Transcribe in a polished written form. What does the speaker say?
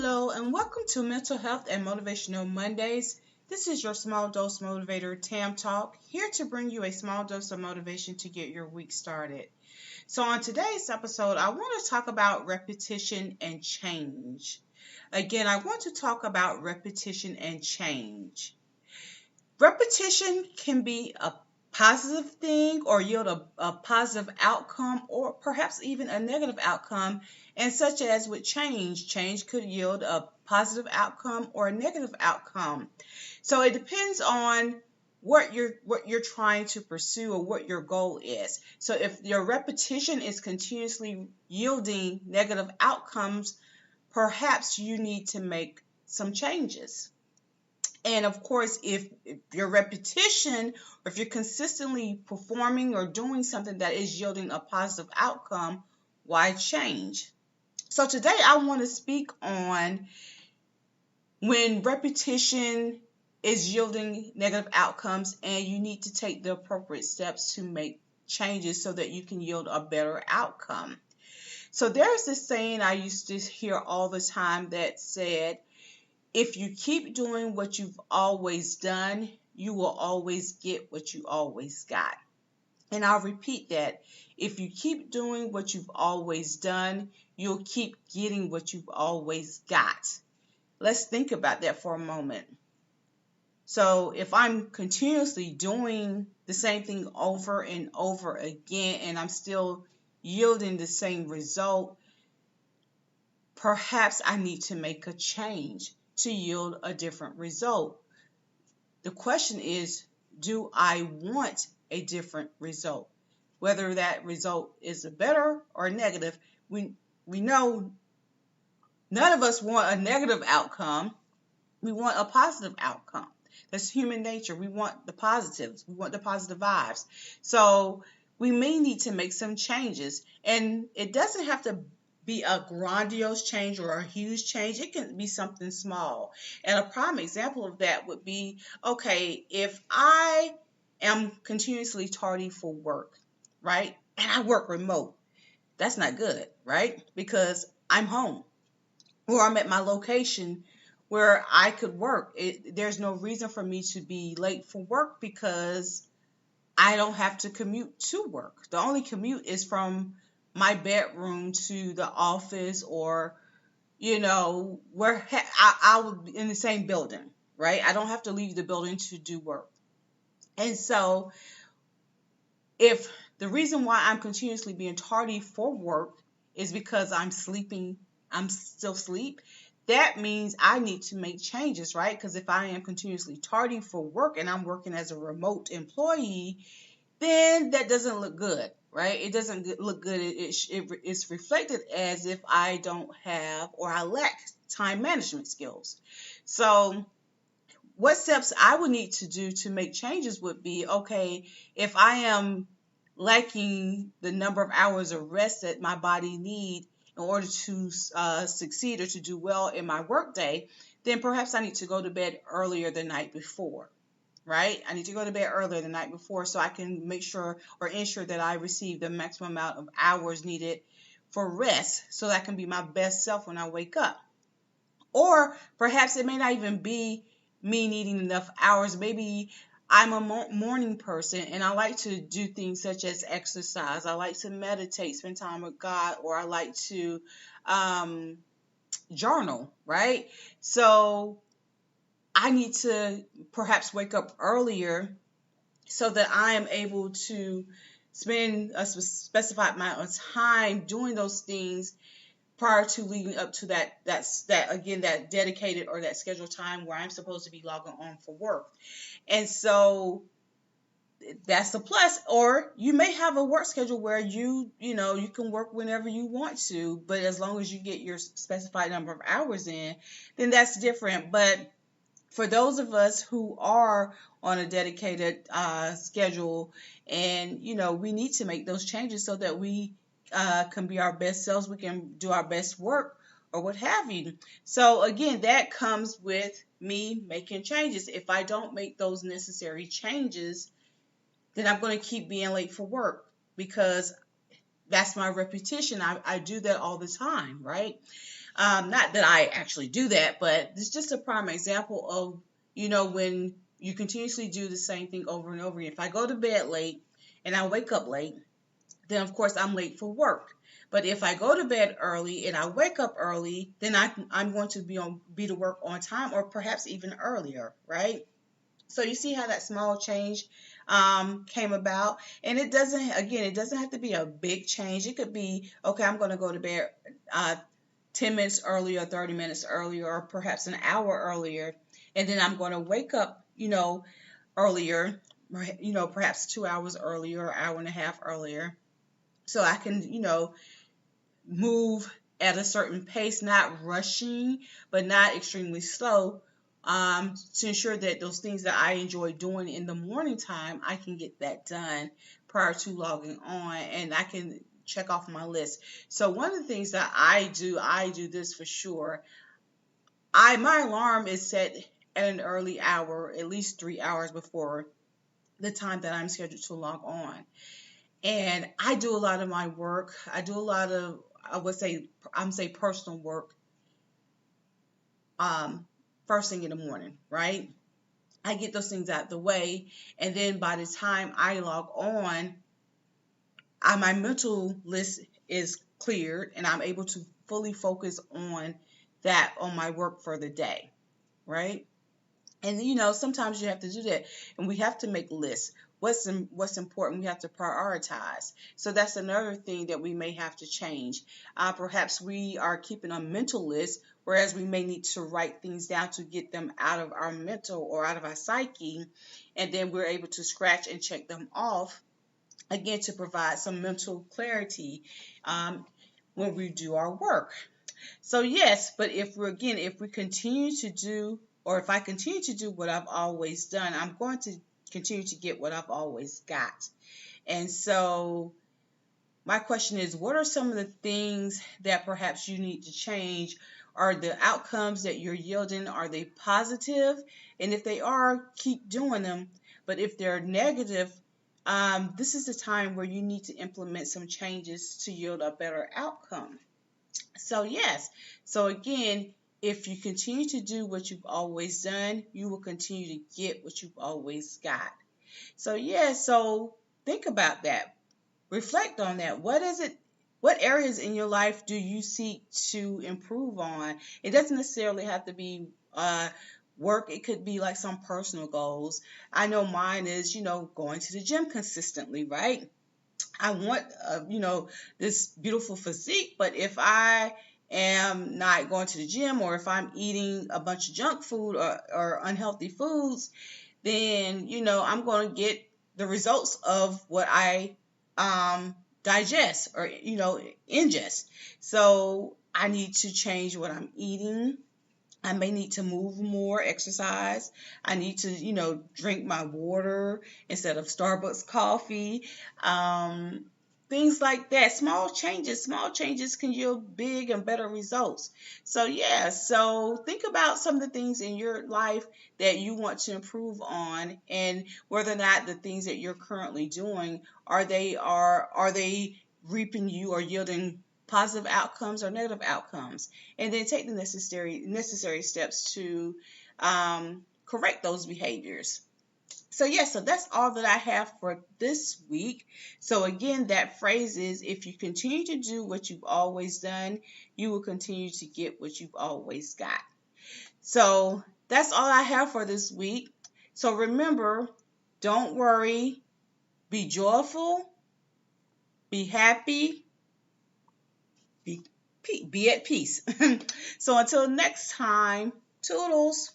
Hello, and welcome to Mental Health and Motivational Mondays. This is your small dose motivator, Tam Talk, here to bring you a small dose of motivation to get your week started. So, on today's episode, I want to talk about repetition and change. Again, I want to talk about repetition and change. Repetition can be a positive thing or yield a positive outcome or perhaps even a negative outcome. And such as with change could yield a positive outcome or a negative outcome. So it depends on what you're trying to pursue or what your goal is. So if your repetition is continuously yielding negative outcomes, perhaps you need to make some changes. And of course, if your repetition or if you're consistently performing or doing something that is yielding a positive outcome, why change? So today I want to speak on when repetition is yielding negative outcomes and you need to take the appropriate steps to make changes so that you can yield a better outcome. So there's this saying I used to hear all the time that said, if you keep doing what you've always done, you will always get what you always got. And I'll repeat that. If you keep doing what you've always done, you'll keep getting what you've always got. Let's think about that for a moment. So if I'm continuously doing the same thing over and over again and I'm still yielding the same result, perhaps I need to make a change to yield a different result. The question is, do I want a different result? Whether that result is a better or a negative, we know none of us want a negative outcome. We want a positive outcome. That's human nature. We want the positives. We want the positive vibes. So we may need to make some changes. And it doesn't have to be a grandiose change or a huge change. It can be something small. And a prime example of that would be, okay, if I am continuously tardy for work, right? And I work remote, that's not good, right? Because I'm home or I'm at my location where I could work. There's no reason for me to be late for work because I don't have to commute to work. The only commute is from my bedroom to the office or, where I would be in the same building, right? I don't have to leave the building to do work. And so if the reason why I'm continuously being tardy for work is because I'm still asleep, that means I need to make changes, right? Because if I am continuously tardy for work and I'm working as a remote employee, then that doesn't look good, right? It doesn't look good. It's reflected as if I don't have or I lack time management skills. So what steps I would need to do to make changes would be, okay, if I am lacking the number of hours of rest that my body needs in order to succeed or to do well in my workday, then perhaps I need to go to bed earlier the night before. Right? I need to go to bed earlier the night before so I can make sure or ensure that I receive the maximum amount of hours needed for rest so that I can be my best self when I wake up. Or perhaps it may not even be me needing enough hours. Maybe I'm a morning person and I like to do things such as exercise. I like to meditate, spend time with God, or I like to journal, right? So I need to perhaps wake up earlier so that I am able to spend a specified amount of time doing those things prior to leading up to that dedicated or that scheduled time where I'm supposed to be logging on for work. And so that's a plus. Or you may have a work schedule where you can work whenever you want to, but as long as you get your specified number of hours in, then that's different. But for those of us who are on a dedicated schedule and, we need to make those changes so that we can be our best selves, we can do our best work or what have you. So again, that comes with me making changes. If I don't make those necessary changes, then I'm going to keep being late for work because that's my repetition. I do that all the time, right? Not that I actually do that, but it's just a prime example of, when you continuously do the same thing over and over again. If I go to bed late and I wake up late, then of course I'm late for work. But if I go to bed early and I wake up early, then I'm going to be to work on time, or perhaps even earlier, right? So you see how that small change came about, and it doesn't have to be a big change. It could be, okay, I'm going to go to bed 10 minutes earlier, 30 minutes earlier, or perhaps an hour earlier, and then I'm going to wake up, earlier, perhaps 2 hours earlier, hour and a half earlier, so I can, move at a certain pace, not rushing, but not extremely slow, to ensure that those things that I enjoy doing in the morning time, I can get that done prior to logging on, and I can check off my list. So one of the things that I do this for sure. My alarm is set at an early hour, at least 3 hours before the time that I'm scheduled to log on. And I do a lot of my work. I do a lot of, I would say, personal work, um, first thing in the morning, right? I get those things out the way, and then by the time I log on, my mental list is cleared, and I'm able to fully focus on my work for the day, right? And sometimes you have to do that, and we have to make lists. What's important, we have to prioritize. So that's another thing that we may have to change. Perhaps we are keeping a mental list, whereas we may need to write things down to get them out of our mental or out of our psyche, and then we're able to scratch and check them off again to provide some mental clarity when we do our work. So yes, but if we continue to do, or if I continue to do what I've always done, I'm going to continue to get what I've always got. And so my question is, what are some of the things that perhaps you need to change? Are the outcomes that you're yielding, are they positive? And if they are, keep doing them. But if they're negative, this is the time where you need to implement some changes to yield a better outcome. So yes, so again, if you continue to do what you've always done, you will continue to get what you've always got. So yeah, so think about that. Reflect on that. What areas in your life do you seek to improve on? It doesn't necessarily have to be work. It could be like some personal goals. I know mine is, going to the gym consistently, right? I want, this beautiful physique, but if I am not going to the gym, or if I'm eating a bunch of junk food or unhealthy foods, then, I'm going to get the results of what I digest or, ingest. So I need to change what I'm eating. I may need to move more, exercise. I need to, drink my water instead of Starbucks coffee. Um, Things like that. Small changes can yield big and better results. So, yeah, so think about some of the things in your life that you want to improve on, and whether or not the things that you're currently doing are they reaping you or yielding positive outcomes or negative outcomes, and then take the necessary steps to correct those behaviors. So yes, so that's all that I have for this week. So again, that phrase is, if you continue to do what you've always done, you will continue to get what you've always got. So that's all I have for this week. So remember, don't worry, be joyful, be happy, be at peace. So until next time, toodles.